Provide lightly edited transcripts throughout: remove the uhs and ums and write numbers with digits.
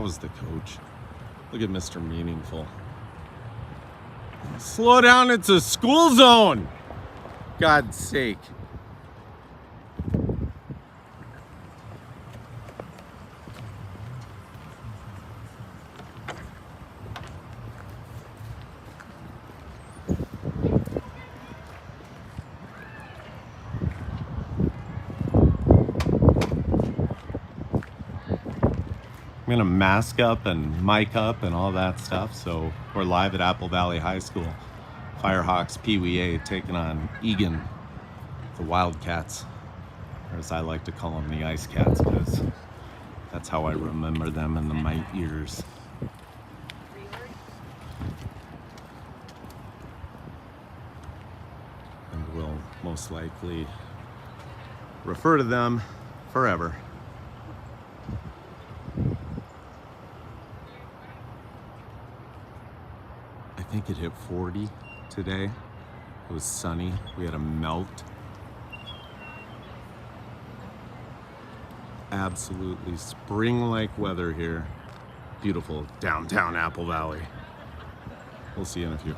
was the coach. Look at Mr. Meaningful. Slow down, it's a school zone. God's sake. I'm gonna mask up and mic up and all that stuff. So we're live at Apple Valley High School. Firehawks PWA taking on Eagan, the Wildcats, or as I like to call them, the Ice Cats, because that's how I remember them in my ears. And we'll most likely refer to them forever. I think it hit 40 today. It was sunny. We had a melt. Absolutely spring-like weather here. Beautiful downtown Apple Valley. We'll see you in a few.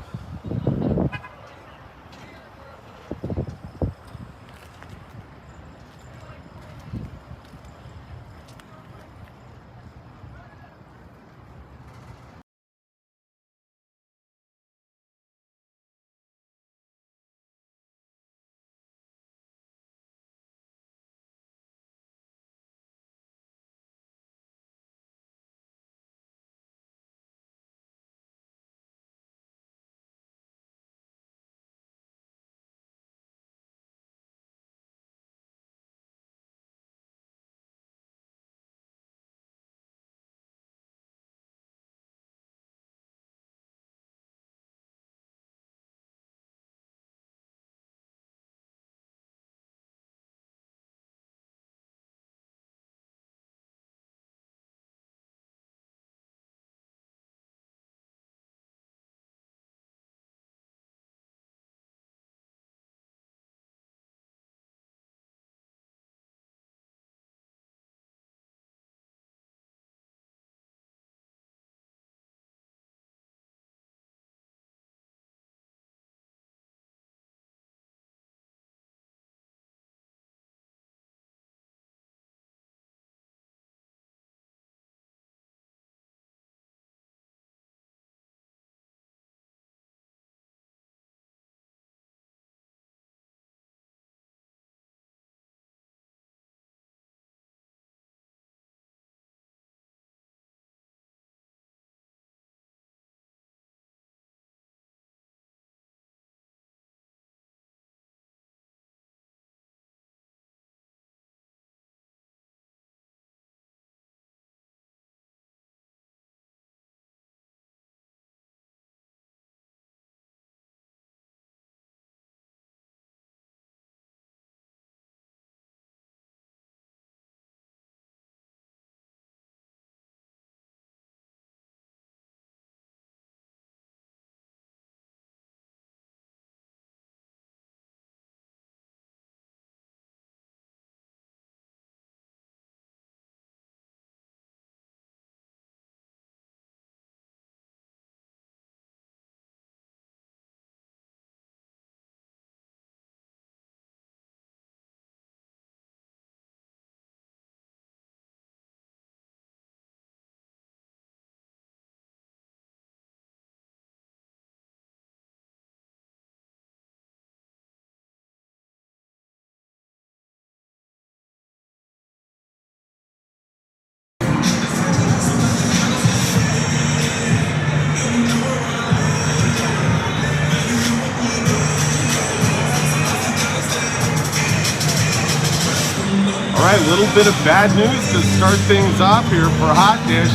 Alright, a little bit of bad news to start things off here for Hot Dish.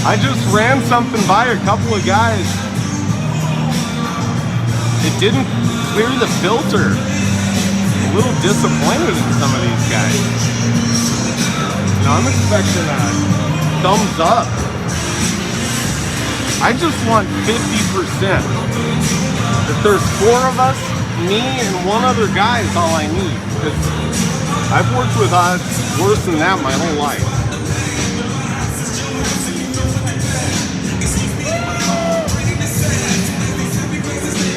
I just ran something by a couple of guys. It didn't clear the filter. A little disappointed in some of these guys. Now I'm expecting a thumbs up. I just want 50%. If there's 4 of us, me and one other guy is all I need. Because I've worked with odds worse than that my whole life.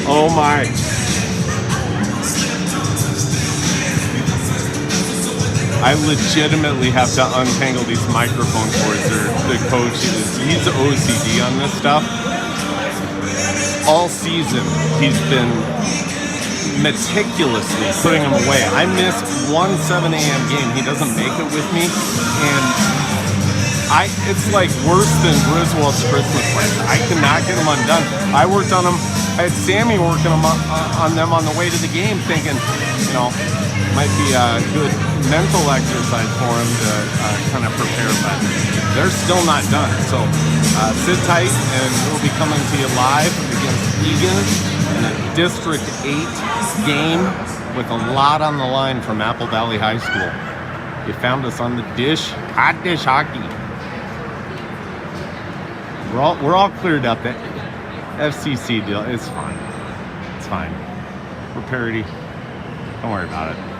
Oh my. I legitimately have to untangle these microphone cords. The coach he's OCD on this stuff. All season, he's been meticulously putting them away. I missed one 7 a.m. game. He doesn't make it with me, and it's like worse than Griswold's Christmas lights. I cannot get them undone. I worked on them. I had Sammy working on them on the way to the game, thinking, might be a good mental exercise for him to kind of prepare, but they're still not done. So sit tight, and we'll be coming to you live against Eagan in a District 8 game with a lot on the line from Apple Valley High School. You found us on the Dish, Hot Dish Hockey. We're all cleared up. That FCC deal, it's fine. It's fine. We're parity. Don't worry about it.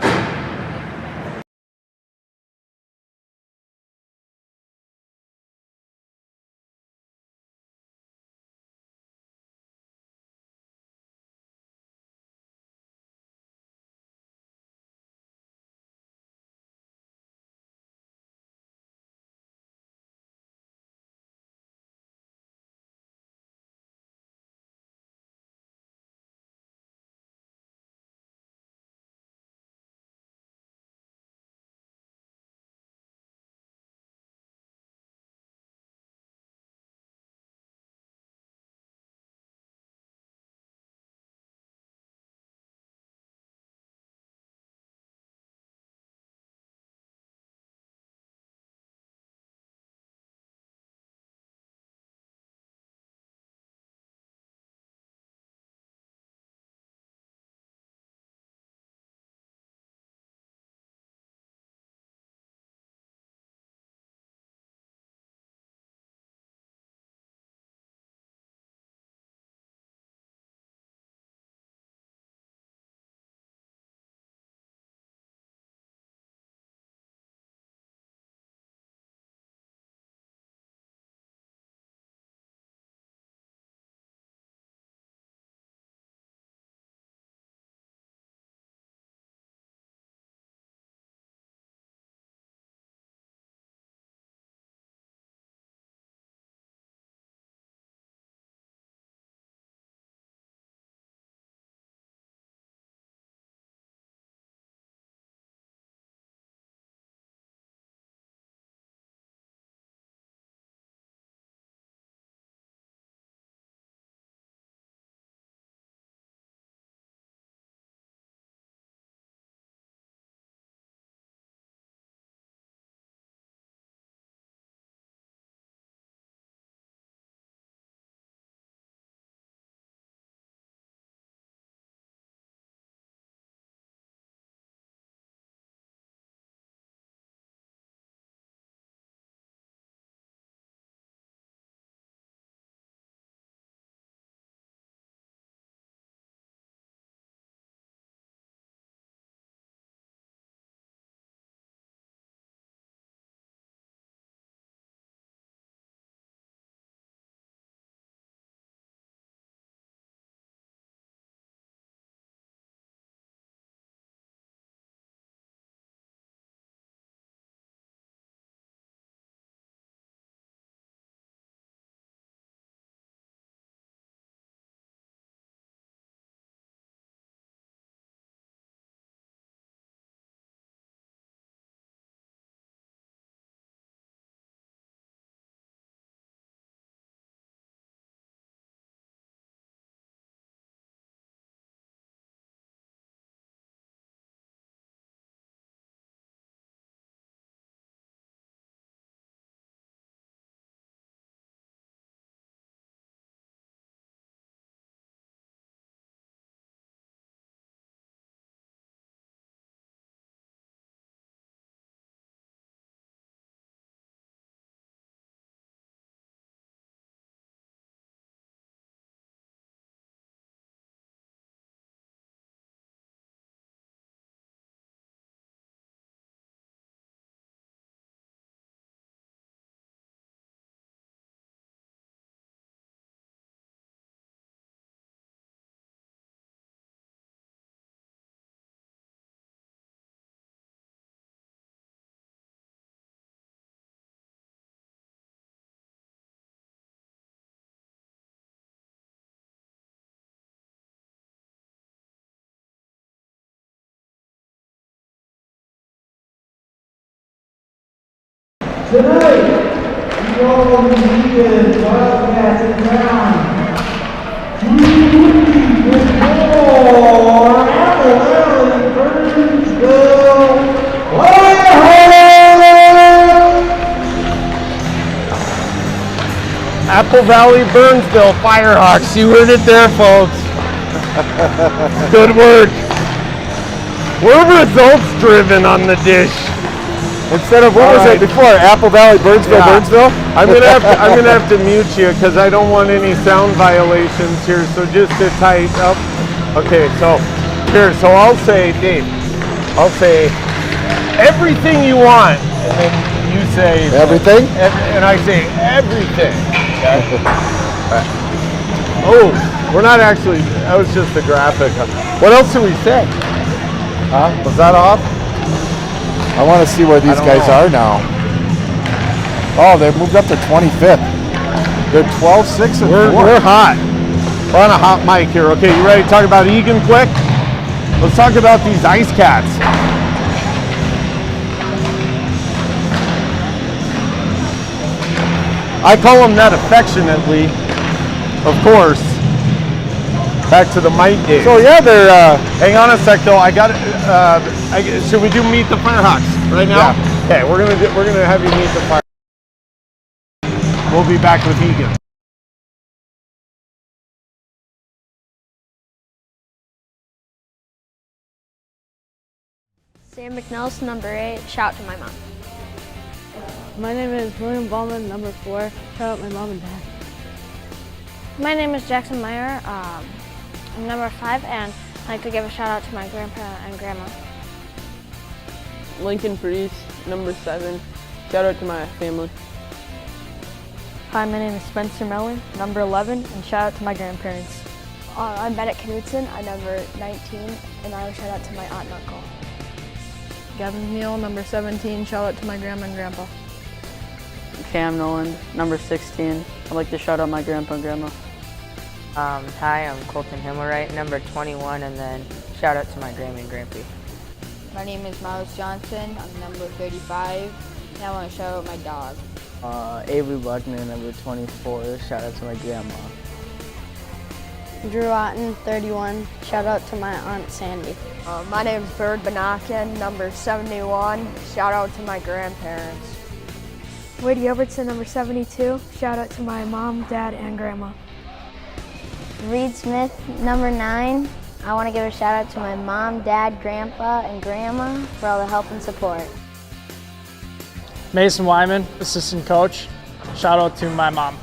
Tonight, we all will be Eagan, Wildcats in town. Apple Valley, Burnsville, Firehawks. You heard it there, folks. Good work. We're results driven on the dish. Instead of what was it before? Apple Valley, Burnsville, Burnsville? I'm gonna have to mute you because I don't want any sound violations here. So just sit tight. Up. Okay. So here. So I'll say, Dave. I'll say everything you want, and then you say everything, and I say everything. Okay. Oh, we're not actually. That was just a graphic. What else do we say? Was that off? I want to see where these guys are now. Oh, they've moved up to 25th. They're 12-6 and 4. We're hot. We're on a hot mic here. Okay, you ready to talk about Eagan quick? Let's talk about these ice cats. I call them that affectionately, of course. Back to the mic game. So yeah, they're. Hang on a sec, though. I got it. Should we do meet the Firehawks right now? Yeah. Okay, we're gonna have you meet the Firehawks. We'll be back with Eagan. Sam McNellis, number 8. Shout out to my mom. My name is William Ballman, number 4. Shout out my mom and dad. My name is Jackson Meyer. I'm number 5, and I'd like to give a shout out to my grandpa and grandma. Lincoln Priest, number 7. Shout out to my family. Hi, my name is Spencer Mellon, number 11, and shout out to my grandparents. I'm Bennett Knudsen, I'm number 19, and I would shout out to my aunt and uncle. Gavin Neal, number 17, shout out to my grandma and grandpa. Cam Nolan, number 16. I'd like to shout out my grandpa and grandma. Hi, I'm Colton HIMMELWRIGht, number 21, and then shout out to my Grammy and Grampy. My name is Miles Johnson, I'm number 35, and I want to shout out my dog. Avery Buckman, number 24, shout out to my grandma. Drew Otten, 31, shout out to my Aunt Sandy. My name is BENOLKIN, number 71, shout out to my grandparents. Wade Robertson, number 72, shout out to my mom, dad, and grandma. Reed Smith, number 9. I want to give a shout out to my mom, dad, grandpa, and grandma for all the help and support. Mason Wyman, assistant coach. Shout out to my mom.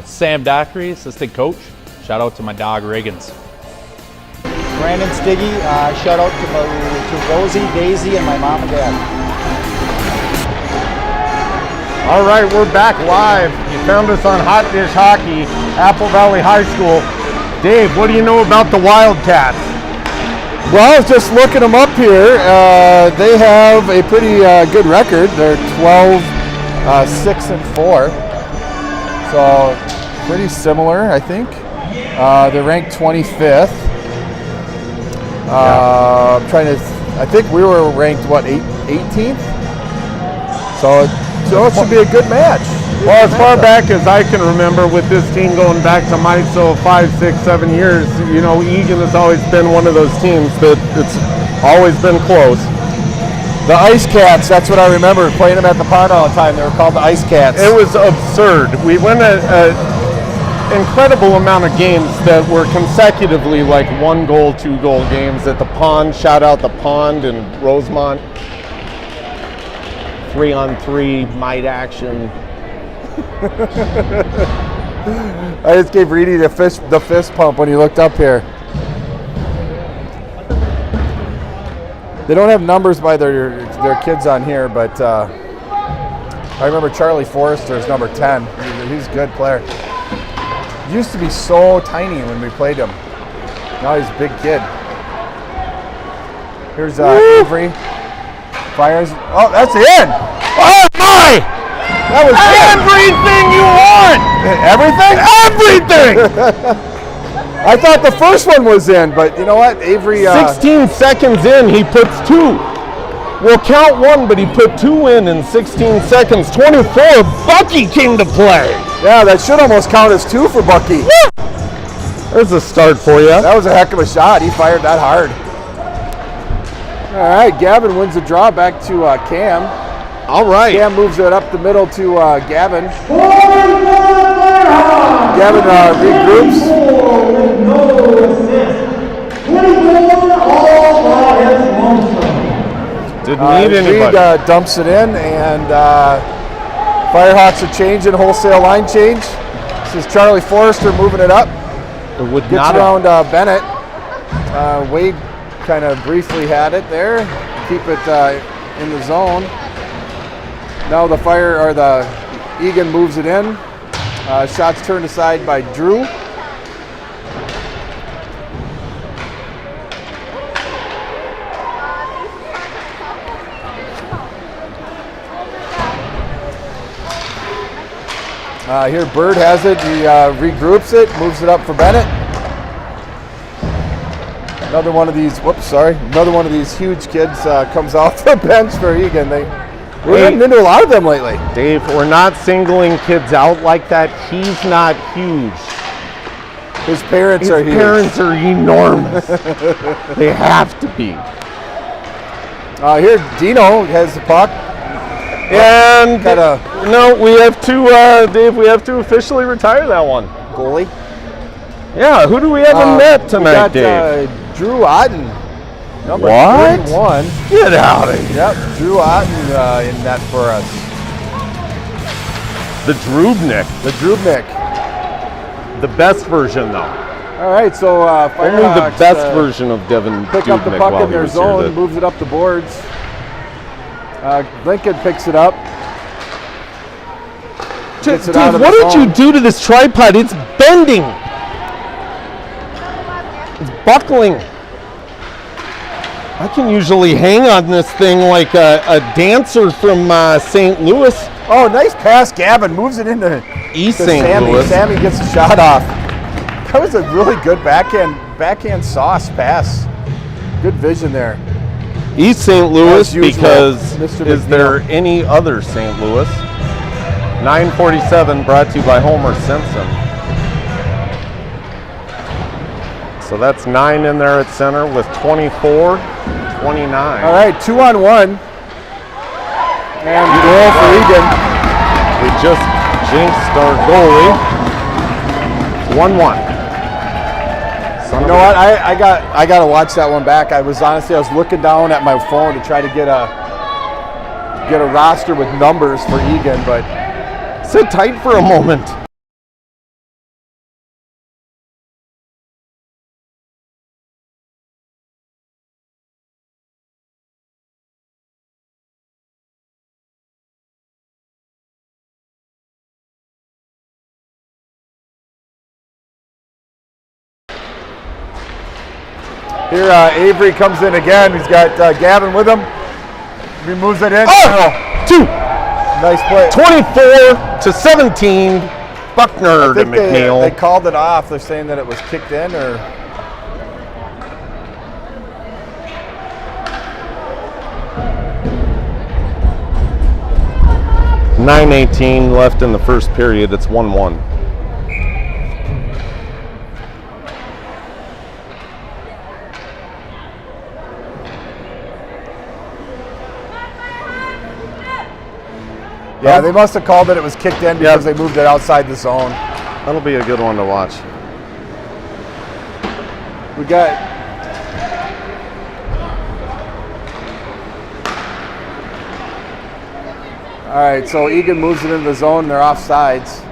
Sam Dockery, assistant coach. Shout out to my dog, Riggins. Brandon Stiggy, shout out to Rosie, Daisy, and my mom and dad. All right, we're back live. You found us on Hot Dish Hockey, Apple Valley High School. Dave, what do you know about the Wildcats? Well, I was just looking them up here. They have a pretty good record. They're 12-6 and 4. So pretty similar, I think. They're ranked 25th. I think we were ranked, what, 18th? So it should be a good match. Well, as far back as I can remember with this team going back to MISO 5, 6, 7 years, you know, Eagan has always been one of those teams that it's always been close. The Ice Cats, that's what I remember, playing them at the pond all the time. They were called the Ice Cats. It was absurd. We won an incredible amount of games that were consecutively like 1-goal, 2-goal games at the pond. Shout out the pond in Rosemont. 3-on-3 might action. I just gave Reedy the fist pump when he looked up here. They don't have numbers by their kids on here, but I remember Charlie Forrester is number 10. He's a good player. He used to be so tiny when we played him. Now he's a big kid. Here's Avery. Fires. Oh, that's in! Oh my! That was everything you want! Everything? Everything! I thought the first one was in, but you know what? Avery. 16 seconds in, he puts 2. Well, count one, but he put 2 in 16 seconds. 24, Bucky came to play. Yeah, that should almost count as 2 for Bucky. There's a start for you. That was a heck of a shot. He fired that hard. All right, Gavin wins the draw back to Cam. All right. Cam moves it up the middle to Gavin. Gavin regroups. With no assist. 24 all by his lonesome. Didn't need anybody. Reed dumps it in, and Firehawks are changing, wholesale line change. This is Charlie Forrester moving it up. It would Gets not around Bennett. Wade kind of briefly had it there. Keep it in the zone. Now the Eagan moves it in. Shots turned aside by Drew. Here Bird has it. He regroups it, moves it up for Bennett. Another one of these. Another one of these huge kids comes off the bench for Eagan. We're getting into a lot of them lately. Dave, we're not singling kids out like that. He's not huge. His parents are huge. His parents are enormous. They have to be. Here Dino has the puck. And no, we have to, Dave, we have to officially retire that one. Goalie? Yeah, who do we have in net tonight, Dave? Drew Otten, number 31. Get out of here. Yep, Drew Otten in net for us. The Drubnik. The Drubnik. The best version, though. All right, so Firehawks, only the best version of Devin pick Dubnik up the puck in their zone, moves it up the boards. Lincoln picks it up. Dave, what did you do to this tripod? It's bending. It's buckling. I can usually hang on this thing like a dancer from St. Louis. Oh, nice pass. Gavin moves it into East St. Louis. Sammy gets a shot off. That was a really good backhand sauce pass. Good vision there. East St. Louis, because Mr. is there any other St. Louis? 9:47 brought to you by Homer Simpson. So that's 9 in there at center with 24, 29. All right, 2-on-1. And goal for Eagan. We just jinxed our goalie. 1-1. You know what? I got to watch that one back. I was looking down at my phone to try to get a roster with numbers for Eagan, but sit tight for a moment. Here, Avery comes in again. He's got Gavin with him. He moves it in. Oh, 2. Nice play. 24-17. Buckner to McNeil. They called it off. They're saying that it was kicked in, or 9:18 left in the first period. It's 1-1. Yeah, they must have called it. It was kicked in because they moved it outside the zone. That'll be a good one to watch. We got all right, so Eagan moves it into the zone. They're off sides.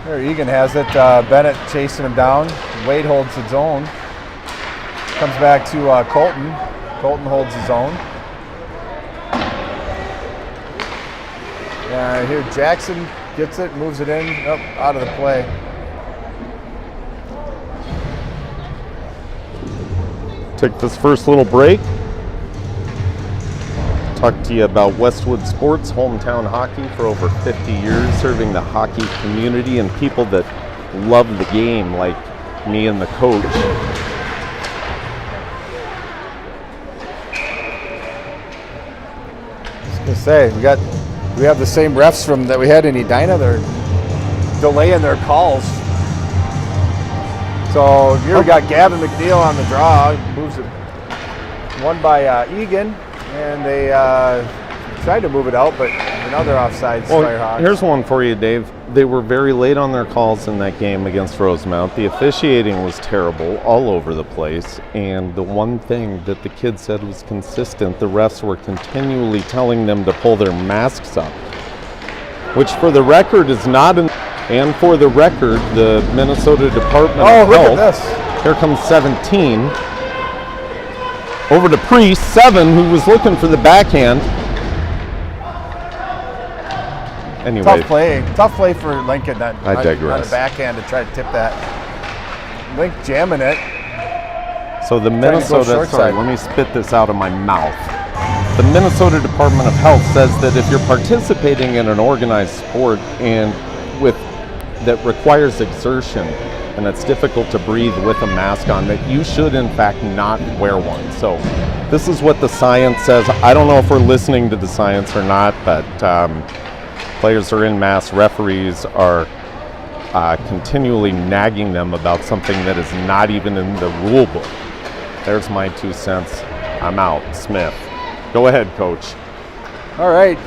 There, Eagan has it. Bennett chasing him down. Wade holds his own. Comes back to Colton. Colton holds his own. Here Jackson gets it, moves it in, out of the play. Take this first little break. Talk to you about Westwood Sports, hometown hockey for over 50 years, serving the hockey community and people that love the game like me and the coach. I was gonna say, we have the same refs that we had in Edina. They're delaying their calls. So here we got Gavin McNeil on the draw. Moves it. Won by Eagan, and they tried to move it out, but another offside. Firehawks. Here's one for you, Dave. They were very late on their calls in that game against Rosemount. The officiating was terrible all over the place, and the one thing that the kids said was consistent, the refs were continually telling them to pull their masks up, which for the record is not an... And for the record, the Minnesota Department of Health, look at this. Here comes 17. Over to Priest, 7, who was looking for the backhand. Anyway. Tough play for Lincoln I digress. On the backhand to try to tip that. Link jamming it. So the Minnesota, sorry, let me spit this out of my mouth. The Minnesota Department of Health says that if you're participating in an organized sport and that requires exertion and it's difficult to breathe with a mask on, that you should in fact not wear one. So this is what the science says. I don't know if we're listening to the science or not, but players are in masks, referees are continually nagging them about something that is not even in the rule book. There's my 2 cents. I'm out. Smith. Go ahead, Coach. All right,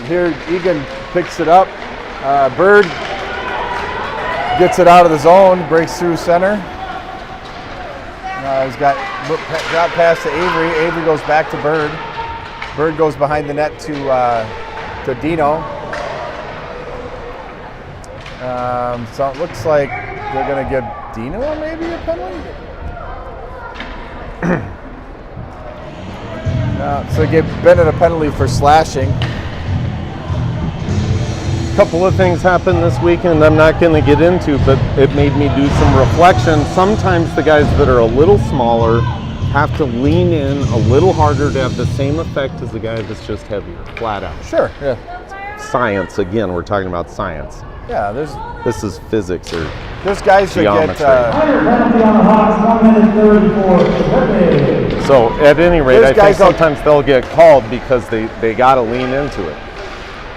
here Eagan picks it up. Bird gets it out of the zone, breaks through center. He's got drop pass to Avery. Avery goes back to Bird. Bird goes behind the net to Dino. So it looks like they're going to give Dino maybe a penalty. So they gave Bennett a penalty for slashing. A couple of things happened this weekend I'm not going to get into, but it made me do some reflection. Sometimes the guys that are a little smaller have to lean in a little harder to have the same effect as the guy that's just heavier, flat out. Sure, yeah. Science, again, we're talking about science. Yeah, this is physics or there's guys geometry. That get so at any rate, I think sometimes they'll get called because they got to lean into it.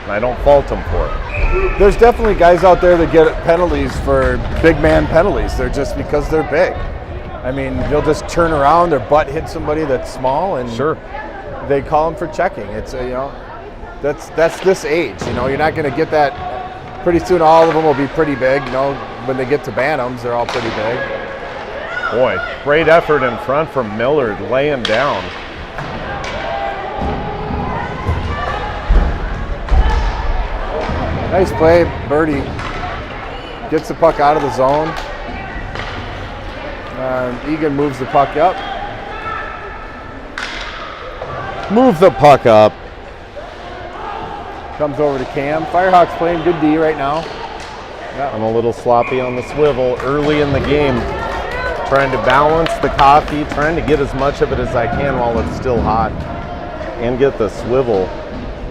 And I don't fault them for it. There's definitely guys out there that get penalties for big man penalties. They're just because they're big. I mean, they'll just turn around, their butt hit somebody that's small, and sure, they call them for checking. It's that's this age. You're not going to get that. Pretty soon, all of them will be pretty big. When they get to Bantams, they're all pretty big. Boy, great effort in front from Millard, laying down. Nice play, Birdie. Gets the puck out of the zone. Eagan moves the puck up. Move the puck up. Comes over to Cam. Firehawks playing good D right now. Yep. I'm a little sloppy on the swivel early in the game. Trying to balance the coffee, trying to get as much of it as I can while it's still hot. And get the swivel.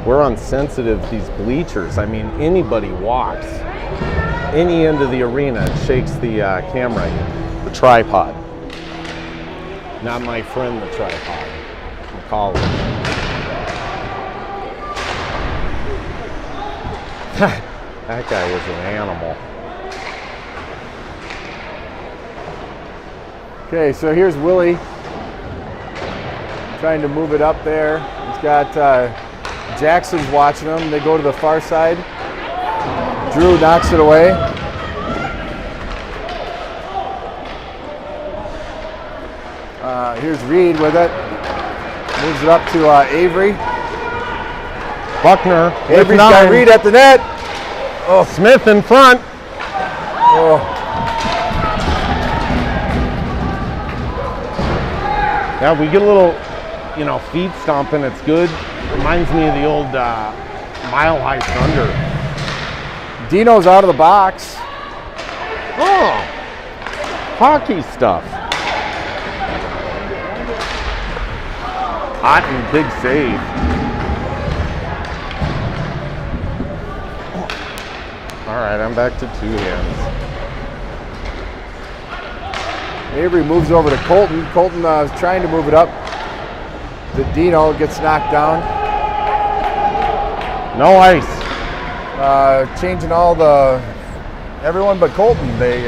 We're on sensitive, these bleachers. I mean, anybody walks any end of the arena, it shakes the camera, the tripod. Not my friend, the tripod. From college. That guy was an animal. Okay, so here's Willie trying to move it up there. He's got Jackson's watching him. They go to the far side. Drew knocks it away. Here's Reed with it. Moves it up to Avery. Buckner. Avery's got Reed at the net. Oh, Smith in front. Oh. Yeah, we get a little, feet stomping. It's good. Reminds me of the old Mile High Thunder. Dino's out of the box. Oh, hockey stuff. Hot and big save. All right, I'm back to two hands. Avery moves over to Colton. Colton is trying to move it up. The Dino gets knocked down. No ice. Changing everyone but Colton. They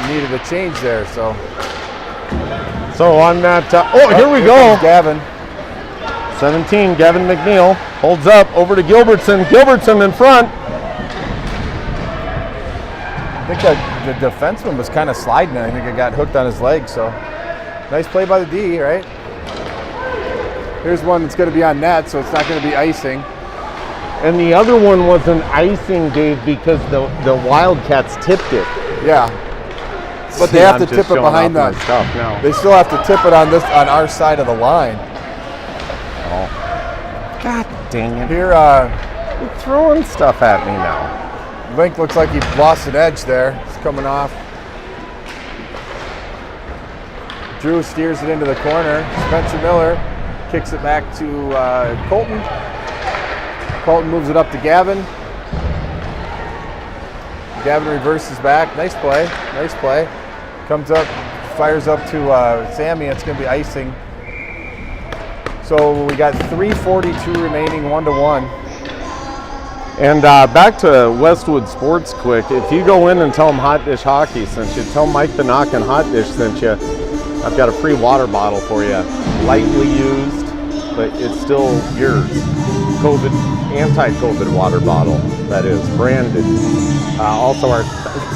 needed a change there, so. So on that, here we go. Gavin. 17, Gavin McNeil holds up over to Gilbertson. Gilbertson in front. I think that the defenseman was kind of sliding. I think it got hooked on his leg, so. Nice play by the D, right? Here's one that's going to be on net, so it's not going to be icing. And the other one was an icing, Dave, because the Wildcats tipped it. Yeah. But they have to tip it behind the stuff now. They still have to tip it on our side of the line. Oh. God dang it. Here, you're throwing stuff at me now. Link looks like he lost an edge there. It's coming off. Drew steers it into the corner. Spencer Miller kicks it back to Colton. Colton moves it up to Gavin. Gavin reverses back. Nice play. Nice play. Comes up, fires up to Sammy. It's going to be icing. So we got 3:42 remaining, 1-1. And back to Westwood Sports quick. If you go in and tell them Hot Dish Hockey sent you, tell Mike BENOLKIN Hot Dish sent you, I've got a free water bottle for you. Lightly used, but it's still yours. Anti-COVID water bottle, that is, branded. Also our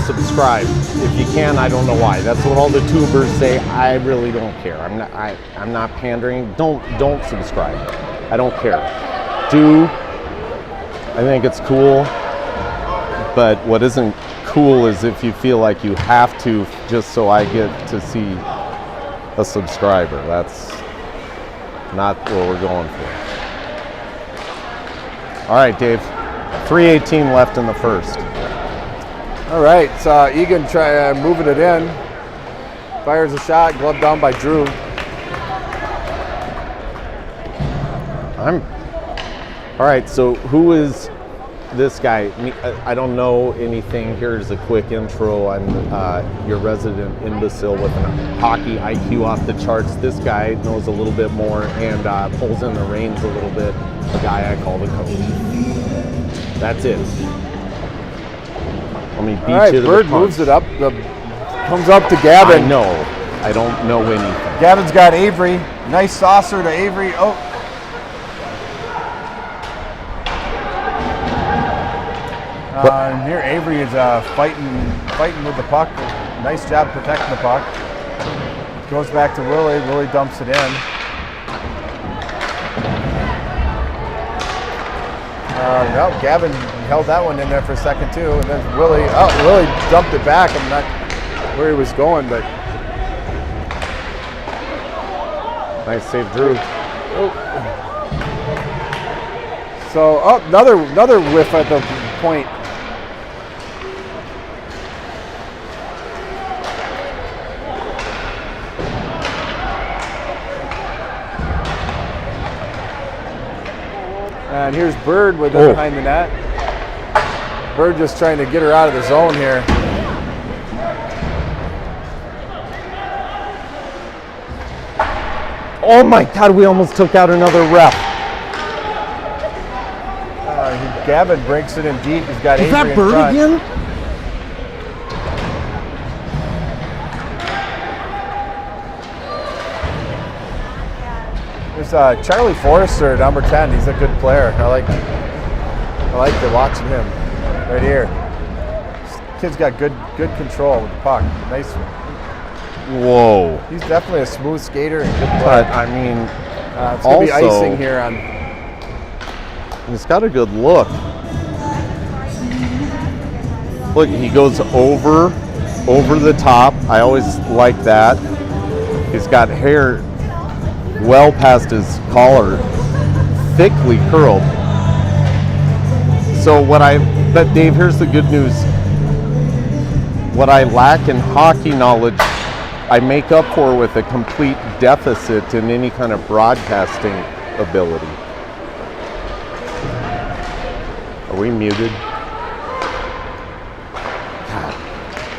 subscribe. If you can, I don't know why. That's what all the tubers say. I really don't care. I'm not pandering. Don't subscribe. I don't care. I think it's cool, but what isn't cool is if you feel like you have to just so I get to see a subscriber. That's not what we're going for. All right, Dave. 3:18 left in the first. All right, so Eagan moving it in. Fires a shot, gloved down by Drew. All right, so who is this guy? I don't know anything. Here's a quick intro. I'm your resident imbecile with a hockey IQ off the charts. This guy knows a little bit more and pulls in the reins a little bit. The guy I call the coach. That's it. Let me beat you to the Bird punch. moves it up. Comes up to Gavin. I know. I don't know anything. Gavin's got Avery. Nice saucer to Avery. Oh. And here Avery is fighting with the puck. Nice job protecting the puck. Goes back to Willie. Willie dumps it in. No, Gavin held that one in there for a second too, and then Willie dumped it back. I'm not where he was going, but nice save, Drew. Oh. So another whiff at the point. And here's Bird with it behind the net. Bird just trying to get her out of the zone here. Oh my God, we almost took out another ref. Gavin breaks it in deep. He's got Avery in front. Is that Bird again? There's Charlie Forrester, number 10. He's a good player. I like watching him right here. This kid's got good control with the puck. Nice. Whoa. He's definitely a smooth skater and good player. But I mean, it's gonna be icing here on. He's got a good look. Look, he goes over the top. I always like that. He's got hair well past his collar, thickly curled. So but Dave, here's the good news. What I lack in hockey knowledge, I make up for with a complete deficit in any kind of broadcasting ability. Are we muted? God,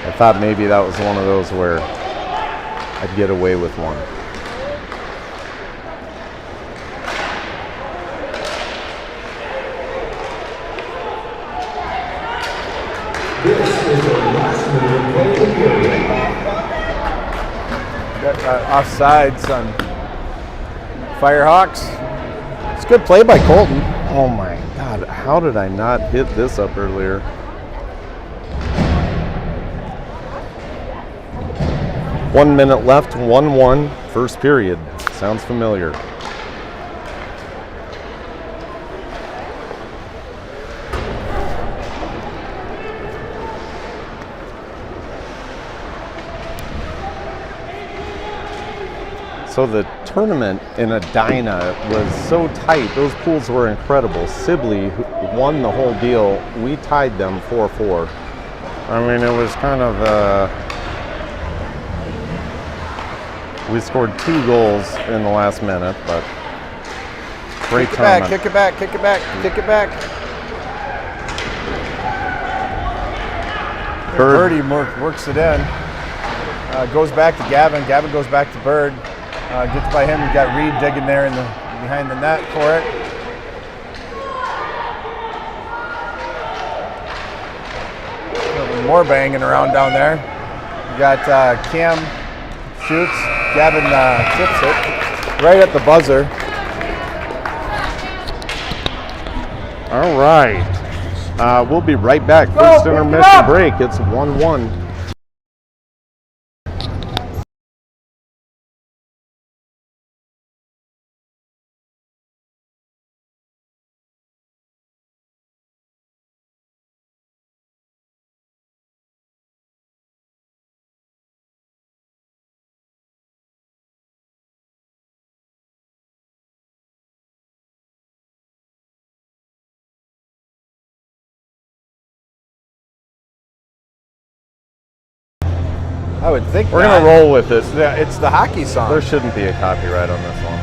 I thought maybe that was one of those where I'd get away with one. This is the last minute of the period. Got offsides on Firehawks. It's a good play by Colton. Oh my God, how did I not hit this up earlier? One minute left, 1-1, first period. Sounds familiar. So the tournament in Edina was so tight. Those pools were incredible. Sibley won the whole deal. We tied them 4-4. I mean, it was kind of we scored 2 goals in the last minute, but great tournament. Kick it back, kick it back, kick it back. Birdie works it in. Goes back to Gavin. Gavin goes back to Bird. Gets by him. You got Reed digging there behind the net for it. More banging around down there. You got Cam shoots. Gavin tips it right at the buzzer. All right. We'll be right back. First intermission break. It's 1-1. I would think we're going to roll with it. It's the hockey song. There shouldn't be a copyright on this one.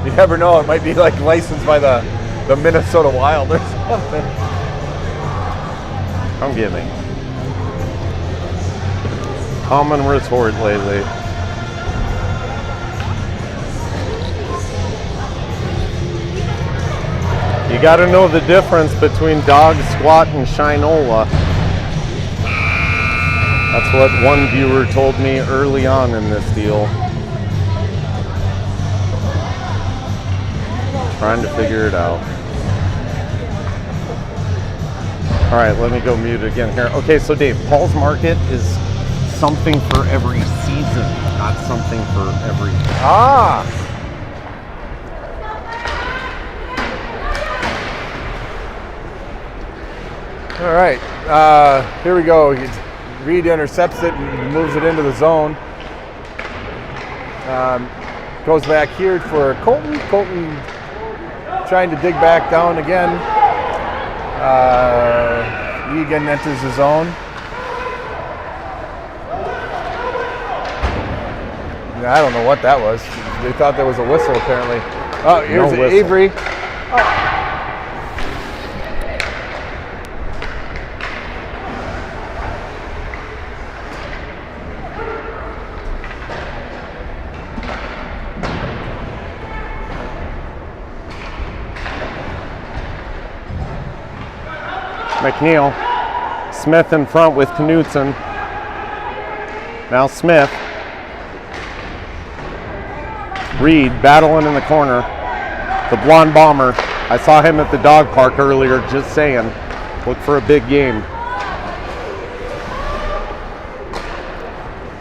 You never know. It might be like licensed by the Minnesota Wild or something. Come get me. Common retort lately. You got to know the difference between dog squat and shinola. That's what one viewer told me early on in this deal. Trying to figure it out. All right, let me go mute again here. Okay, so Dave, Paul's Market is something for every season, not something for every... All right, here we go. Reed intercepts it and moves it into the zone. Goes back here for Colton. Colton trying to dig back down again. Eagan enters the zone. I don't know what that was. They thought there was a whistle apparently. Oh, here's Avery. McNeil. Smith in front with Knutson. Now Smith. Reed battling in the corner. The blonde bomber. I saw him at the dog park earlier, just saying. Look for a big game.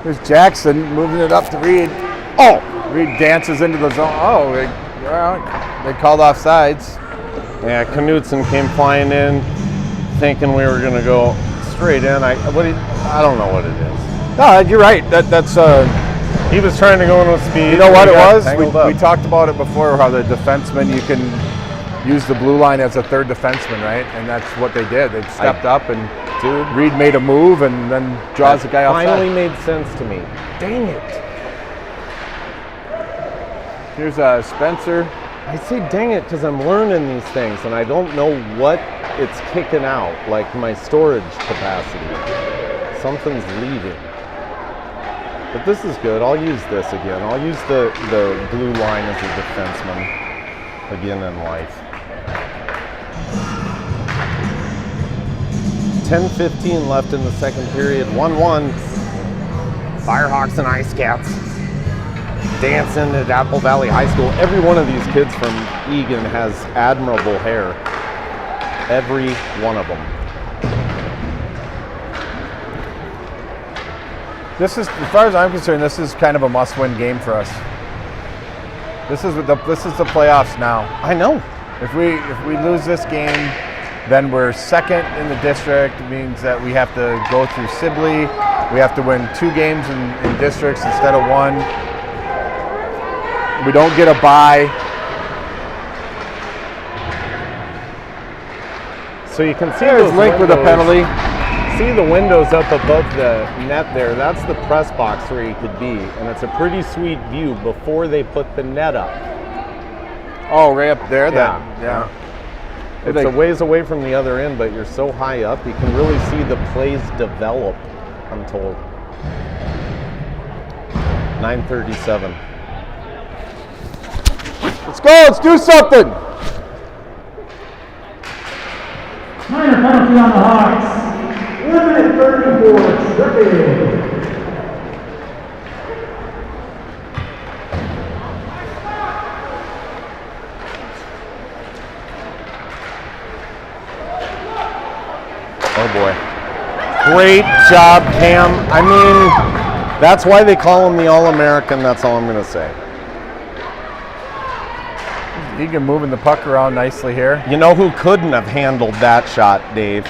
There's Jackson moving it up to Reed. Oh! Reed dances into the zone. Oh, they called off sides. Yeah, Knudsen came flying in, thinking we were gonna go straight in. I don't know what it is. No, you're right. That's he was trying to go in with speed. You know what it was? We We talked about it before, how the defenseman, you can use the blue line as a third defenseman, right? And that's what they did. They stepped up, and Reed made a move and then draws the guy offside. Finally made sense to me. Dang it. Here's Spencer. I say dang it because I'm learning these things and I don't know what it's kicking out, like my storage capacity. Something's leaving. But this is good. I'll use this again. I'll use the blue line as a defenseman again in life. 10:15 left in the second period. 1-1. Firehawks and Ice Cats dancing at Apple Valley High School. Every one of these kids from Eagan has admirable hair. Every one of them. This is, as far as I'm concerned, this is kind of a must-win game for us. This is the playoffs now. I know. If we lose this game, then we're second in the district. It means that we have to go through Sibley. We have to win 2 games in districts instead of 1. We don't get a bye. So you can see There's Link with a penalty. See the windows up above the net there. That's the press box where you could be. And it's a pretty sweet view before they put the net up. Oh, right up there? Yeah. It's a ways away from the other end, but you're so high up, you can really see the plays develop, I'm told. 9:37. Let's go, let's do something! Minor penalty on the Hawks. 1 minute 34, stripping. Oh boy. Great job, Cam. I mean, that's why they call him the All-American. That's all I'm going to say. Eagan moving the puck around nicely here. You know who couldn't have handled that shot, Dave?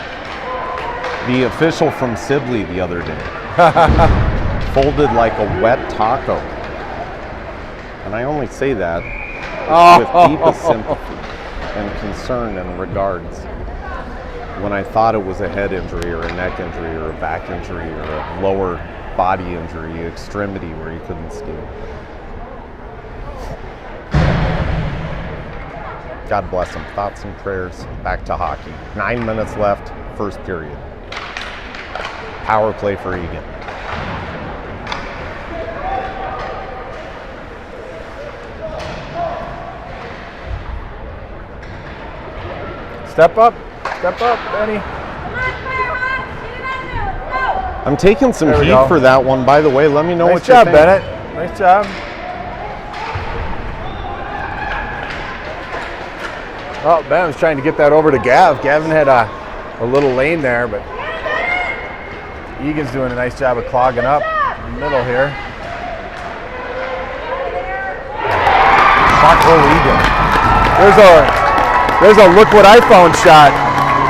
The official from Sibley the other day. Folded like a wet taco. And I only say that with deepest sympathy and concern and regards. When I thought it was a head injury or a neck injury or a back injury or a lower body injury, extremity where he couldn't skate. God bless him. Thoughts and prayers. Back to hockey. 9 minutes left, first period. Power play for Eagan. Step up, Benny. I'm taking some heat for that one, by the way. Let me know what you think. Nice job, Bennett. Nice job. Oh, Ben was trying to get that over to Gav. Gavin had a little lane there, but Egan's doing a nice job of clogging up in the middle here. Shot goal Egan. There's a look what I found shot.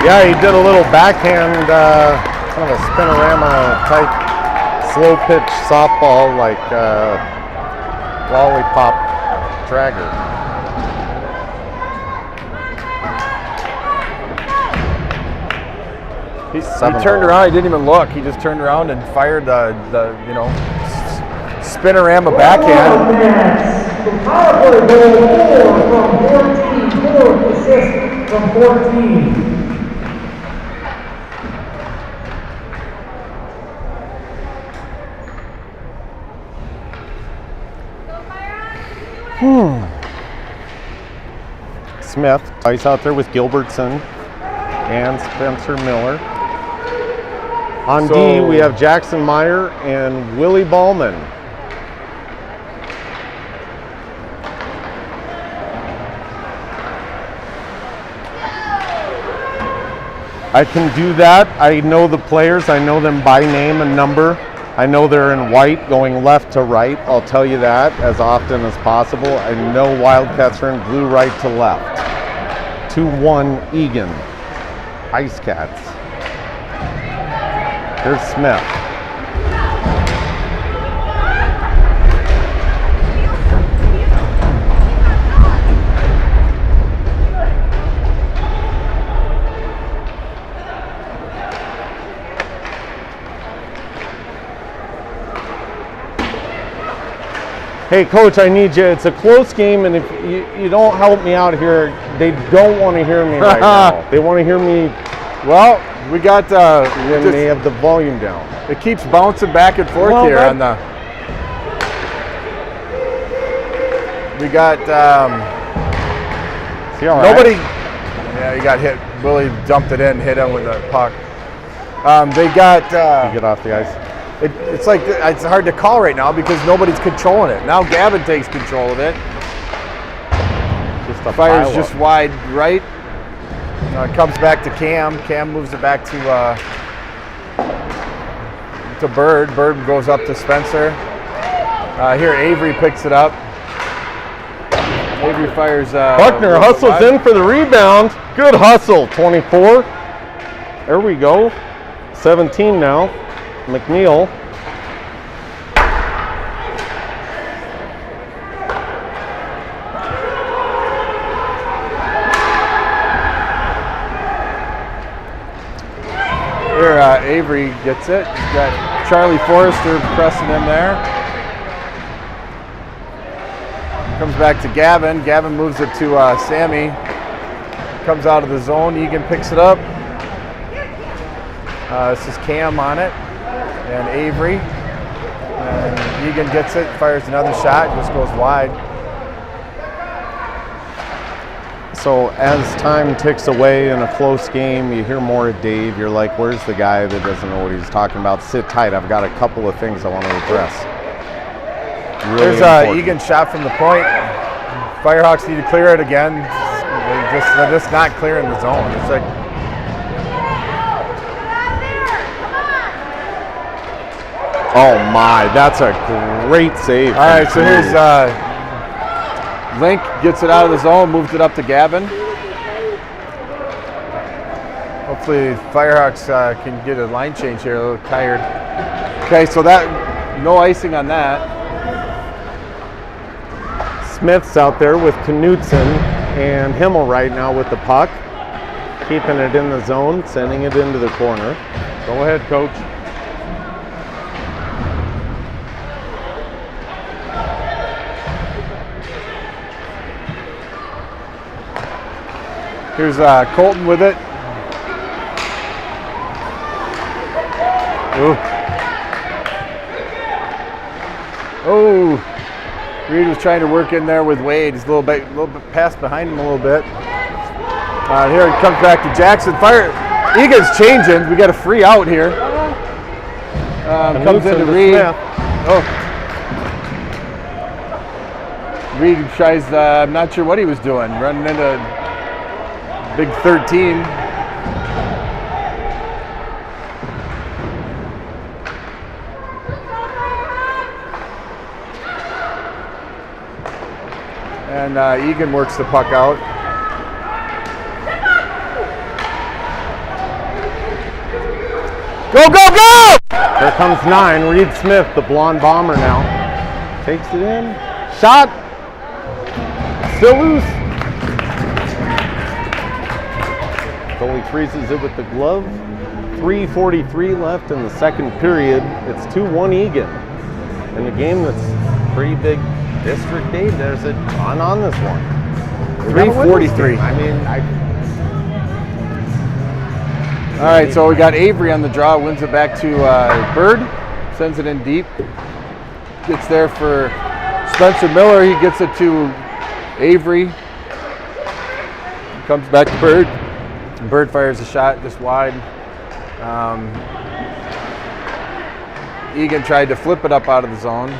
Yeah, he did a little backhand, kind of a spinorama type slow pitch softball, like lollipop dragger. He turned around. He didn't even look. He just turned around and fired the spinorama backhand. Power play goal 4 from 14. 4 assists from 14. Smith, he's out there with Gilbertson and Spencer Miller. On D, we have Jackson Meyer and Willie Ballman. I can do that. I know the players. I know them by name and number. I know they're in white going left to right. I'll tell you that as often as possible. I know Wildcats are in blue right to left. 2-1 Eagan. Ice Cats. Here's Smith. Hey, Coach, I need you. It's a close game, and if you don't help me out here, they don't want to hear me right now. They want to hear me. Well, we got when they have the volume down. It keeps bouncing back and forth here on the. We got nobody. Yeah, he got hit. Willie dumped it in, hit him with a puck. They got. You get off the ice. It's like it's hard to call right now because nobody's controlling it. Now Gavin takes control of it. Just a fire's just wide right. It comes back to Cam. Cam moves it back to Bird. Bird goes up to Spencer. Here Avery picks it up. Avery fires. Buckner hustles in for the rebound. Good hustle. 24. There we go. 17 now. McNeil. Here, Avery gets it. He's got Charlie Forrester pressing in there. Comes back to Gavin. Gavin moves it to Sammy. Comes out of the zone. Eagan picks it up. This is Cam on it. And Avery. And Eagan gets it, fires another shot, just goes wide. So as time ticks away in a close game, you hear more of Dave. You're like, where's the guy that doesn't know what he's talking about? Sit tight. I've got a couple of things I want to address. Really There's Eagan shot from the point. Firehawks need to clear it again. They're just not clearing the zone. It's like, oh my, that's a great save. All right, so here's Link gets it out of the zone, moves it up to Gavin. Hopefully Firehawks can get a line change here, a little tired. Okay, so that, no icing on that. Smith's out there with Knutson and Himmelwright now with the puck. Keeping it in the zone, sending it into the corner. Go ahead, Coach. Here's Colton with it. Ooh. Oh, Reed was trying to work in there with Wade. He's a little bit past behind him a little bit. Here it comes back to Jackson. Fire. Egan's changing. We got a free out here. Comes into Reed. Oh. Reed tries. I'm not sure what he was doing. Running into big 13. And Eagan works the puck out. Go, go, go! Here comes 9. Reed Smith, the blonde bomber now. Takes it in. Shot. Still loose. Goalie freezes it with the glove. 3:43 left in the second period. It's 2-1 Eagan. In a game that's pretty big district day, there's a ton on this one. 3:43. I mean, all right, so we got Avery on the draw, wins it back to Bird, sends it in deep. Gets there for Spencer Miller, he gets it to Avery. Comes back to Bird. Bird fires a shot just wide. Eagan tried to flip it up out of the zone.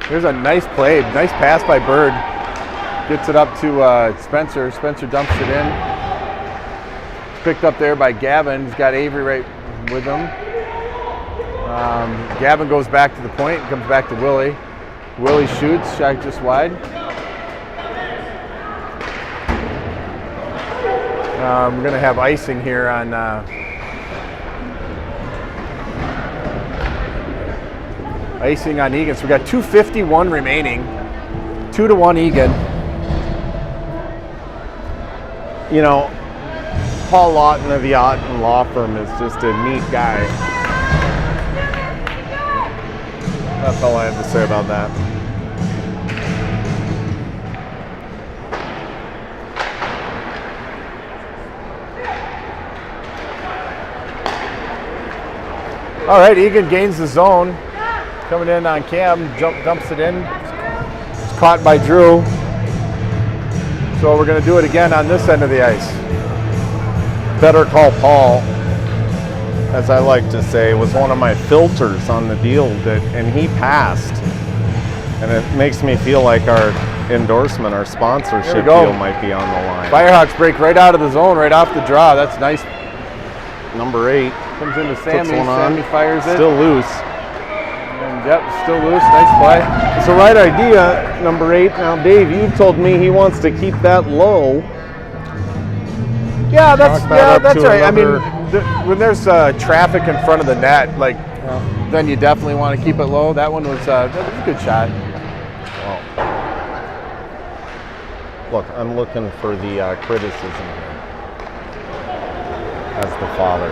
Here's a nice play, nice pass by Bird. Gets it up to Spencer. Spencer dumps it in. Picked up there by Gavin. He's got Avery right with him. Gavin goes back to the point, comes back to Willie. Willie shoots, shot just wide. We're going to have icing here on Eagan. So we got 2:51 remaining. 2-1 Eagan. You know, Paul Lawton of the Otten Law Firm is just a neat guy. That's all I have to say about that. All right, Eagan gains the zone. Coming in on Cam, dumps it in. It's caught by Drew. So we're going to do it again on this end of the ice. Better Call Paul, as I like to say, was one of my filters on the deal, and he passed. And it makes me feel like our endorsement, our sponsorship deal might be on the line. Firehawks break right out of the zone, right off the draw. That's nice. Number 8. Comes into Sammy. Sammy fires it. Still loose. And yep, still loose. Nice play. It's the right idea, number 8. Now, Dave, you told me he wants to keep that low. Yeah, that's right. I mean, when there's traffic in front of the net, then you definitely want to keep it low. That one was a good shot. Well, look, I'm looking for the criticism here as the father.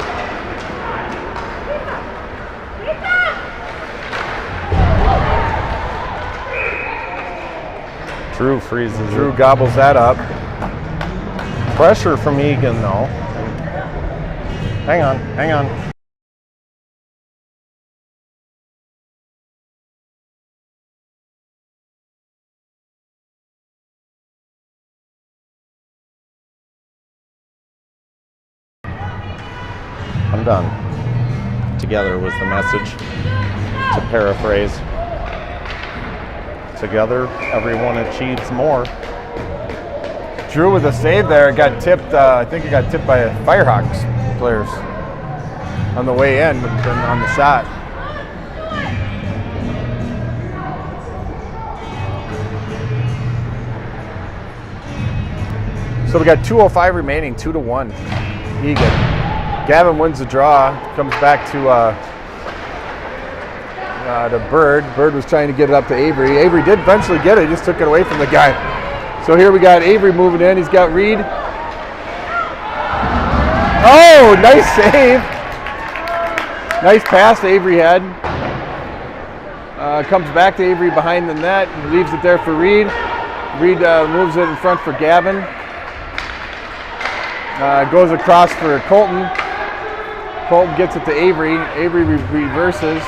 Drew freezes. Drew gobbles that up. Pressure from Eagan, though. Hang on. I'm done. Together was the message, to paraphrase. Together, everyone achieves more. Drew with a save there. It got tipped. I think it got tipped by Firehawks players on the way in, on the shot. So we got 2:05 remaining, 2-1. Eagan. Gavin wins the draw. Comes back to Bird. Bird was trying to get it up to Avery. Avery did eventually get it. He just took it away from the guy. So here we got Avery moving in. He's got Reed. Oh, nice save. Nice pass Avery had. Comes back to Avery behind the net. Leaves it there for Reed. Reed moves it in front for Gavin. Goes across for Colton. Colton gets it to Avery. Avery reverses.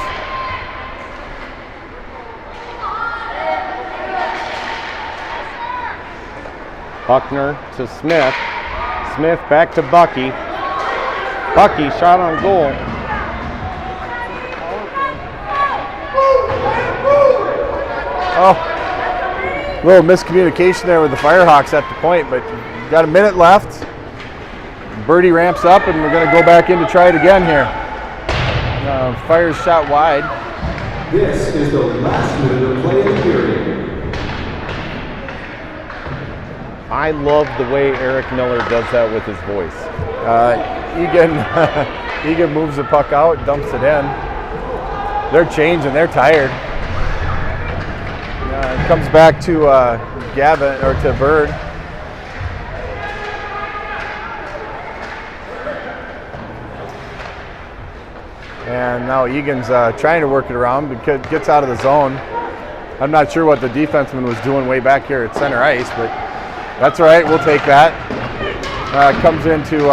Buckner to Smith. Smith back to Bucky. Bucky shot on goal. Oh, a little miscommunication there with the Firehawks at the point, but got a minute left. Birdie ramps up, and we're going to go back in to try it again here. Fires shot wide. This is the last minute of play in the period. I love the way Eric Miller does that with his voice. Eagan moves the puck out, dumps it in. They're changing, they're tired. It comes back to Gavin, or to Bird. And now Egan's trying to work it around, but gets out of the zone. I'm not sure what the defenseman was doing way back here at center ice, but that's all right, we'll take that. Comes into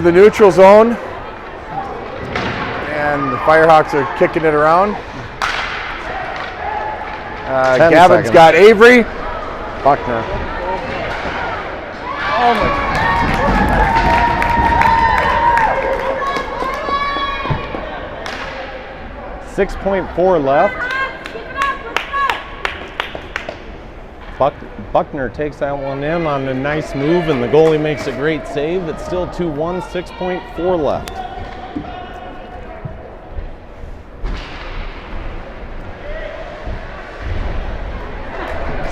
the neutral zone. And the Firehawks are kicking it around. Gavin's got Avery. Buckner. Oh my. 6.4 left. Buckner takes that one in on a nice move, and the goalie makes a great save. It's still 2-1, 6.4 left.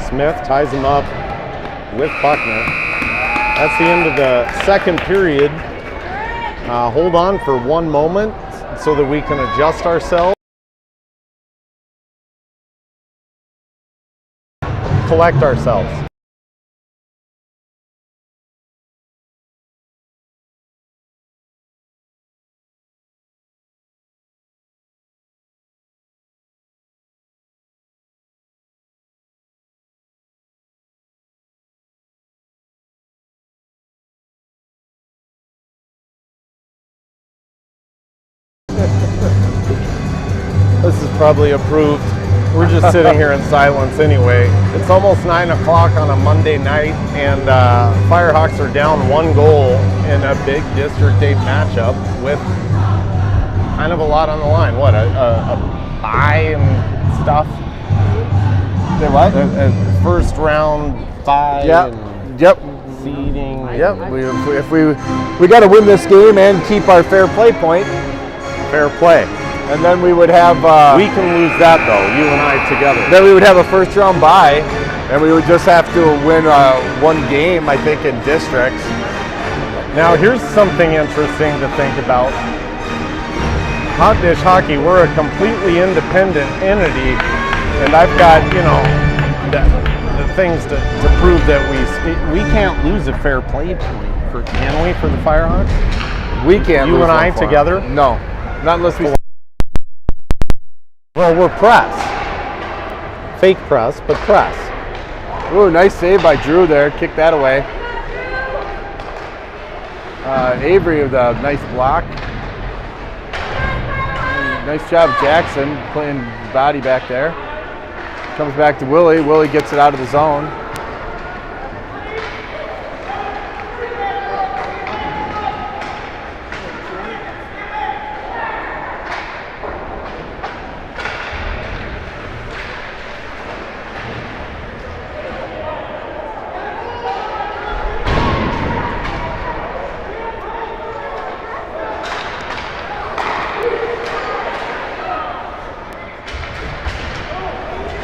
Smith ties him up with Buckner. That's the end of the second period. Hold on for one moment so that we can adjust ourselves. Collect ourselves. This is probably approved. We're just sitting here in silence anyway. It's almost 9 o'clock on a Monday night, and Firehawks are down 1 goal in a big District 8 matchup with kind of a lot on the line. What, a bye and stuff? What? A first round bye. Yep. And yep. Seeding. Yep. We got to win this game and keep our fair play point. Fair play. And then we would have... we can lose that, though, you and I together. Then we would have a first-round bye, and we would just have to win 1 game, I think, in districts. Now, here's something interesting to think about. Hot Dish Hockey, we're a completely independent entity, and I've got, you know, the things to prove that we can't lose a fair play point, can we, for the Firehawks? We can't lose You and I one together? No, not unless we... Well, we're press. Fake press, but press. Ooh, nice save by Drew there. Kick that away. Avery with a nice block. Nice job, Jackson, playing body back there. Comes back to Willie. Willie gets it out of the zone.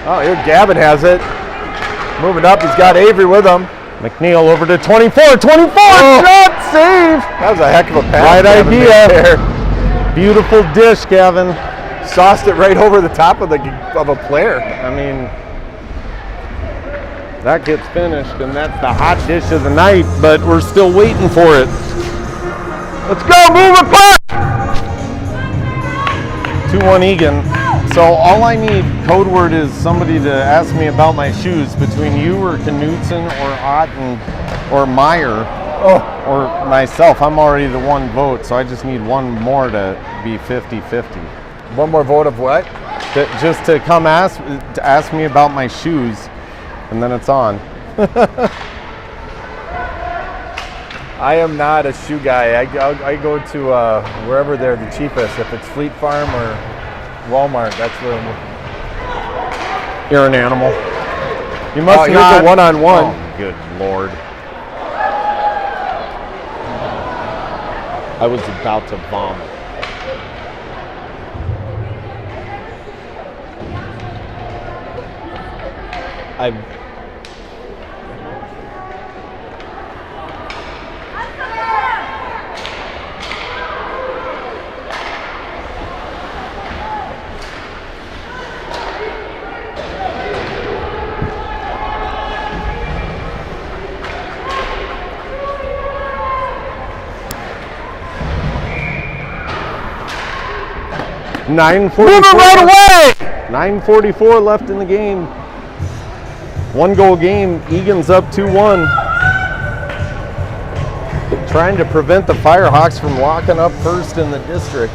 Oh, here Gavin has it. Moving up, he's got Avery with him. McNeil over to 24, 24, shot save! That was a heck of a pass. Right idea. There. Beautiful dish, Gavin. Sauced it right over the top of a player. I mean, that gets finished, and that's the hot dish of the night, but we're still waiting for it. Let's go, move it back! 2-1 Eagan. So all I need, code word, is somebody to ask me about my shoes between you or Knutson or Otten or Meyer or myself. I'm already the 1 vote, so I just need 1 more to be 50-50. 1 more vote of what? Just to come ask me about my shoes, and then it's on. I am not a shoe guy. I go to wherever they're the cheapest. If it's Fleet Farm or Walmart, that's where you're an animal. You must here's a one-on-one. Oh, good Lord. I was about to vomit. I've 9:44 left in the game. 1-goal game. Egan's up 2-1. Trying to prevent the Firehawks from locking up first in the district.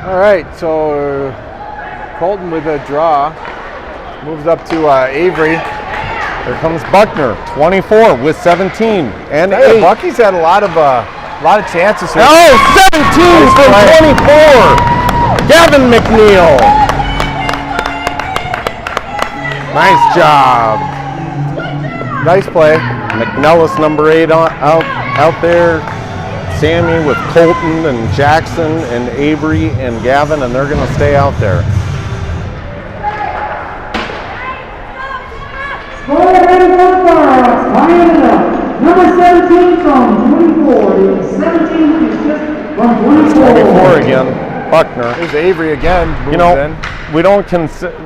All right, so Colton with a draw moves up to Avery. Here comes Buckner, 24 with 17 and 8. Bucky's had a lot of chances here. Oh, 17 from 24. Gavin McNeil. Nice job. Nice play. McNellis, number 8, out there. Sammy with Colton and Jackson and Avery and Gavin, and they're going to stay out there. Number 17 from 24. 17 is just from 24. 24 again. Buckner. There's Avery again. You know, we don't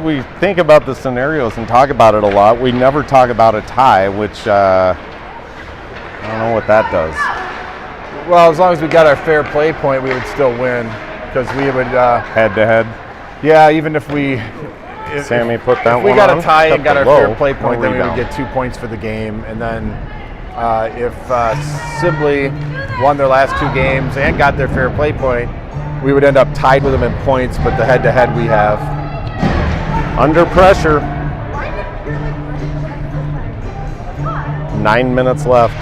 we think about the scenarios and talk about it a lot. We never talk about a tie, which I don't know what that does. Well, as long as we got our fair play point, we would still win because we would head to head. Yeah, even if Sammy put that one on. If we got a tie and got our fair play point, then we rebound. would get 2 points for the game. And then if Sibley won their last 2 games and got their fair play point, we would end up tied with them in points, but the head-to-head we have. Under pressure. 9 minutes left.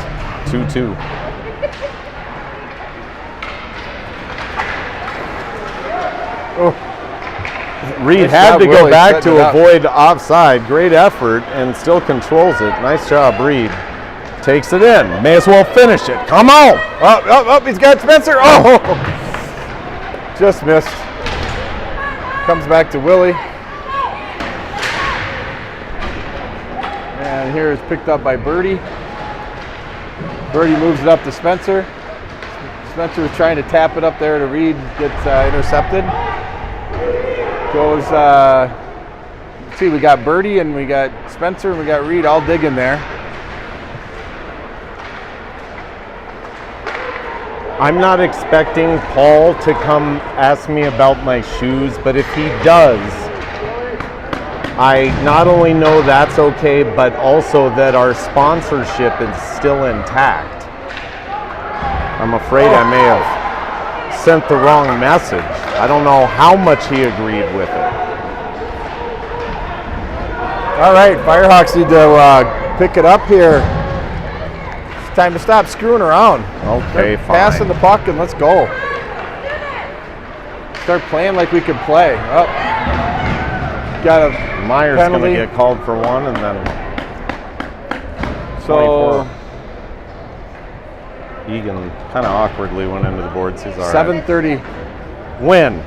2-2. Oh. Reed had to go back to avoid offside. Great effort and still controls it. Nice job, Reed. Takes it in. May as well finish it. Come on. Oh, he's got Spencer. Oh, just missed. Comes back to Willie. And here is picked up by Birdie. Birdie moves it up to Spencer. Spencer was trying to tap it up there to Reed. Gets intercepted. Goes, see, we got Birdie and we got Spencer and we got Reed all digging there. I'm not expecting Paul to come ask me about my shoes, but if he does, I not only know that's okay, but also that our sponsorship is still intact. I'm afraid I may have sent the wrong message. I don't know how much he agreed with it. All right, Firehawks need to pick it up here. It's time to stop screwing around. Okay, fine. Passing the puck and let's go. Start playing like we can play. Oh, got a Myers going to get called for one, and then so 24. Eagan kind of awkwardly went into the boards. He's all 7:30. Right. Win.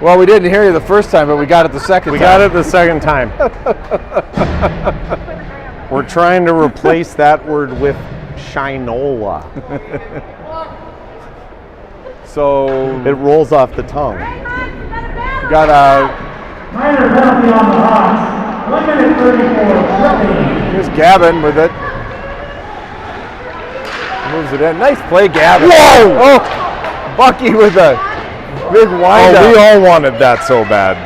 Well, we didn't hear you the first time, but we got it the second time. We got it the second time. We're trying to replace that word with shinola. So it rolls off the tongue. We got a minor penalty on the Hawks. 1 minute 34. Here's Gavin with it. Moves it in. Nice play, Gavin. Whoa! Oh, Bucky with a big wind up. Oh, we all wanted that so bad.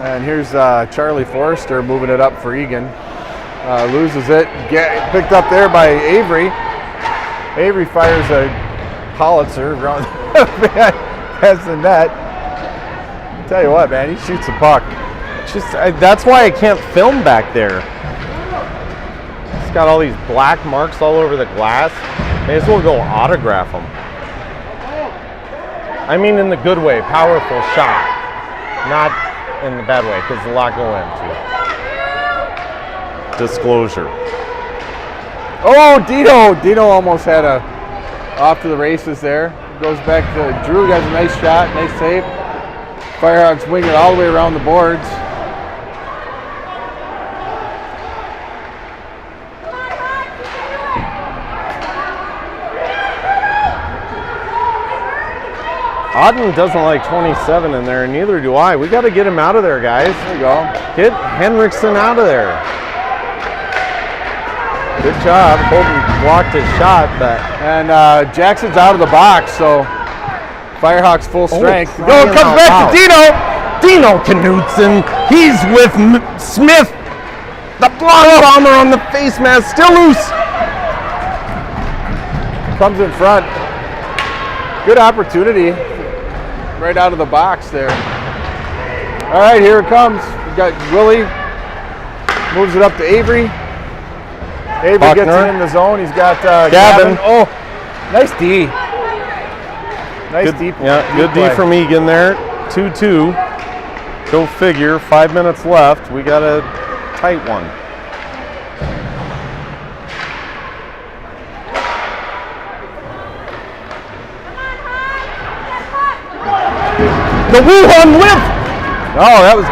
And here's Charlie Forrester moving it up for Eagan. Loses it. Picked up there by Avery. Avery fires a howitzer around past the net. I'll tell you what, man, he shoots the puck. That's why I can't film back there. It's got all these black marks all over the glass. May as well go autograph them. I mean in the good way, powerful shot. Not in the bad way, because a lot go into. Disclosure. Oh, Dino! Dino almost had a off to the races there. Goes back to Drew, has a nice shot, nice save. Firehawks wing it all the way around the boards. Auden doesn't like 27 in there, and neither do I. We got to get him out of there, guys. There you go. Get Henriksen out of there. Good job. Colton blocked his shot, but and Jackson's out of the box, so Firehawks full strength. Oh, it comes back to Dino. Dino Knutson. He's with Smith. The block bomber on the face mask, still loose. Comes in front. Good opportunity. Right out of the box there. All right, here it comes. We got Willie. Moves it up to Avery. Avery Buckner. gets it in the zone. He's got Gavin. Oh, nice D. Nice good, deep. Yeah, good D from Eagan there. 2-2. Go figure, 5 minutes left. We got a tight one. The Wuhan whip! Oh, that was...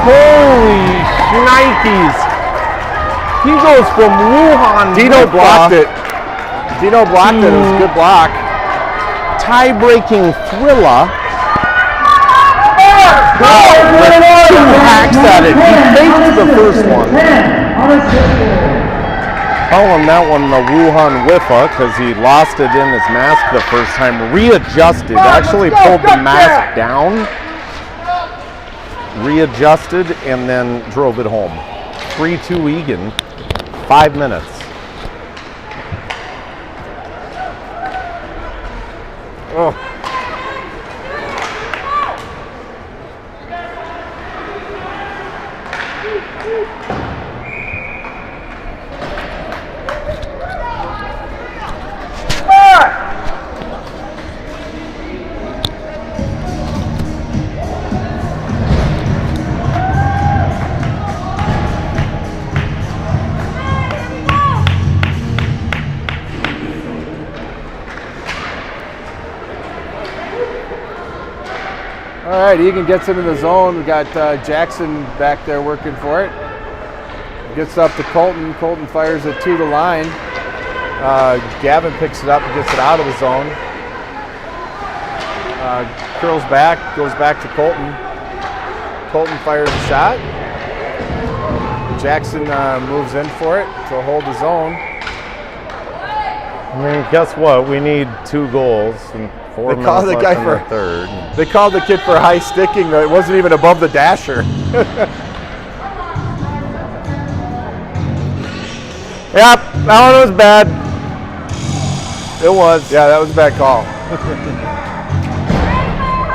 Holy shnikes! He goes from Wuhan. Dino blocked it. Dino blocked it. It was a good block. Tie-breaking thriller. Two hacks at it. He faked the first one. Calling that one the Wuhan Whiffa because he lost it in his mask the first time. Readjusted. Actually pulled the mask down. Readjusted and then drove it home. 3-2 Eagan. 5 minutes. Oh. All right, Eagan gets into the zone. We got Jackson back there working for it. Gets up to Colton. Colton fires it to the line. Gavin picks it up and gets it out of the zone. Curls back, goes back to Colton. Colton fires a shot. Jackson moves in for it to hold the zone. I mean, guess what? We need 2 goals and 4 minutes left in the third. They called the kid for high sticking. It wasn't even above the dasher. Yep, that one was bad. It was. Yeah, that was a bad call.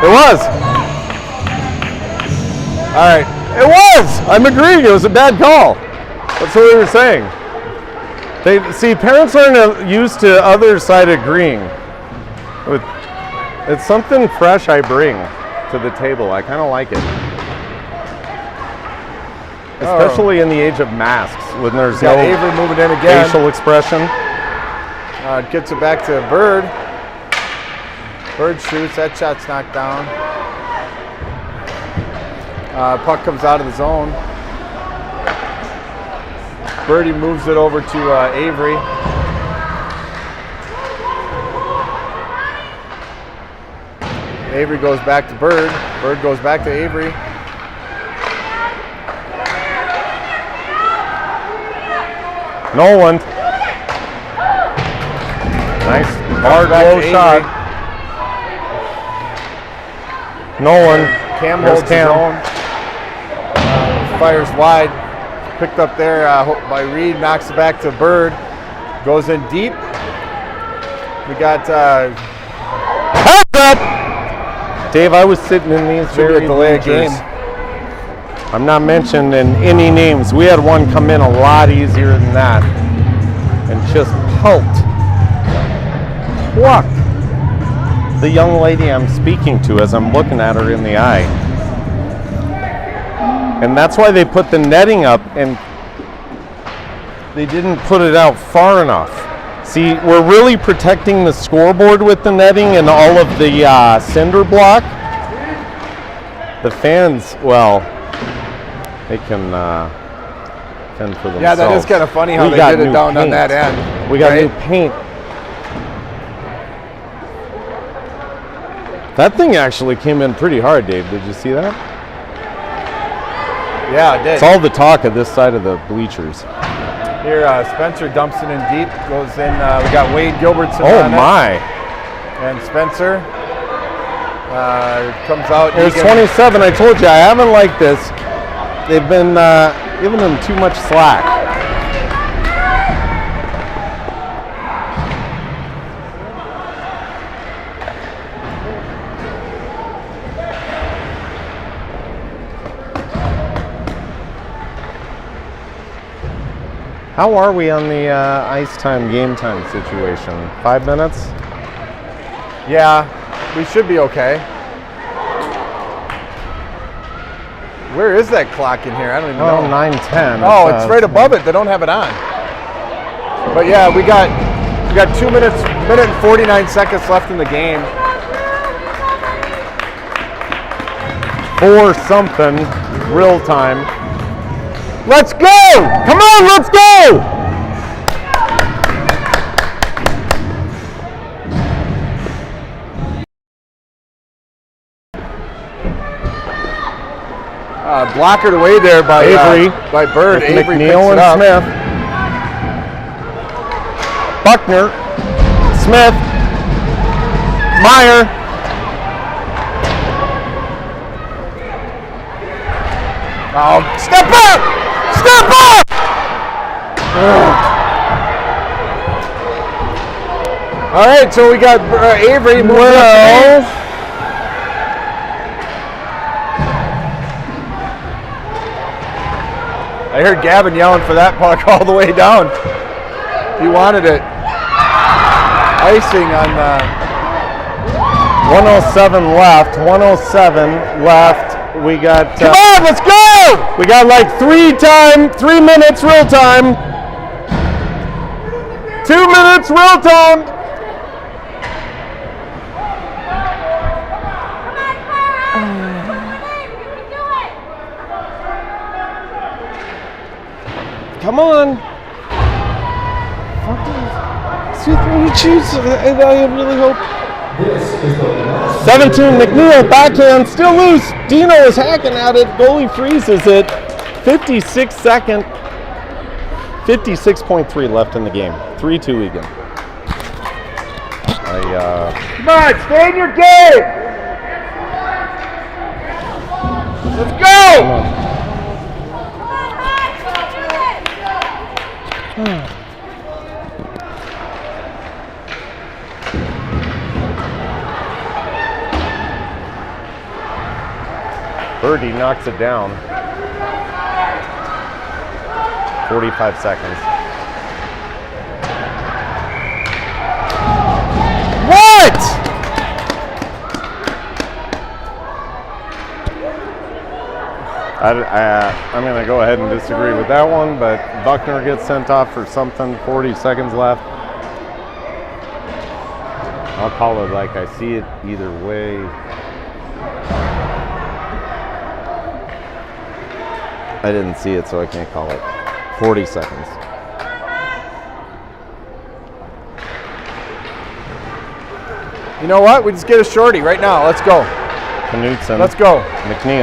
It was. All right. It was. I'm agreeing. It was a bad call. That's what we were saying. They see, parents aren't used to other side agreeing. It's something fresh I bring to the table. I kind of like it. Especially in the age of masks, when there's no Avery moving in again. facial expression. Gets it back to Bird. Bird shoots. That shot's knocked down. Puck comes out of the zone. Birdie moves it over to Avery. Avery goes back to Bird. Bird goes back to Avery. Nolan. Nice hard low shot. Nolan. Cam holds his own. Fires wide. Picked up there by Reed. Knocks it back to Bird. Goes in deep. We got... Dave, I was sitting in these very delay game. I'm not mentioning any names. We had one come in a lot easier than that and just poked the young lady I'm speaking to as I'm looking at her in the eye. And that's why they put the netting up and they didn't put it out far enough. See, we're really protecting the scoreboard with the netting and all of the cinder block. The fans, well, they can fend for themselves. Yeah, that is kind of funny how they did it down on that end. We got new paint. That thing actually came in pretty hard, Dave. Did you see that? Yeah, I did. It's all the talk of this side of the bleachers. Here, Spencer dumps it in deep, goes in. We got Wade Gilbertson on my. it. And Spencer comes out. There's 27. I told you, I haven't liked this. They've been giving them too much slack. How are we on the ice time, game time situation? 5 minutes? Yeah, we should be okay. Where is that clock in here? I don't even know. 9:10. Oh, it's right above it. They don't have it on. But yeah, we got 2 minutes, minute and 49 seconds left in the game. 4 something, real time. Let's go! Come on, let's go! Blockered away there by Avery, by Bird. Avery McNeil and Smith. Buckner, Smith, Meyer. Oh, step up! Step up! All right, so we got Avery moving up. I heard Gavin yelling for that puck all the way down. He wanted it. Icing on the 107 left. 107 left. We got. Come on, let's go! We got like 3 minutes real time. 2 minutes real time. Come on. See through the cheese. I really hope. 17 McNeil, backhand, still loose. Dino is hacking at it. Goalie freezes it. 56.3 left in the game. 3-2 Eagan. Come on, stay in your game! Let's go! Birdie knocks it down. 45 seconds. What? I'm going to go ahead and disagree with that one, but Buckner gets sent off for something. 40 seconds left. I'll call it like I see it either way. I didn't see it, so I can't call it. 40 seconds. You know what? We just get a shorty right now. Let's go. Knutson. Let's go. McNeil.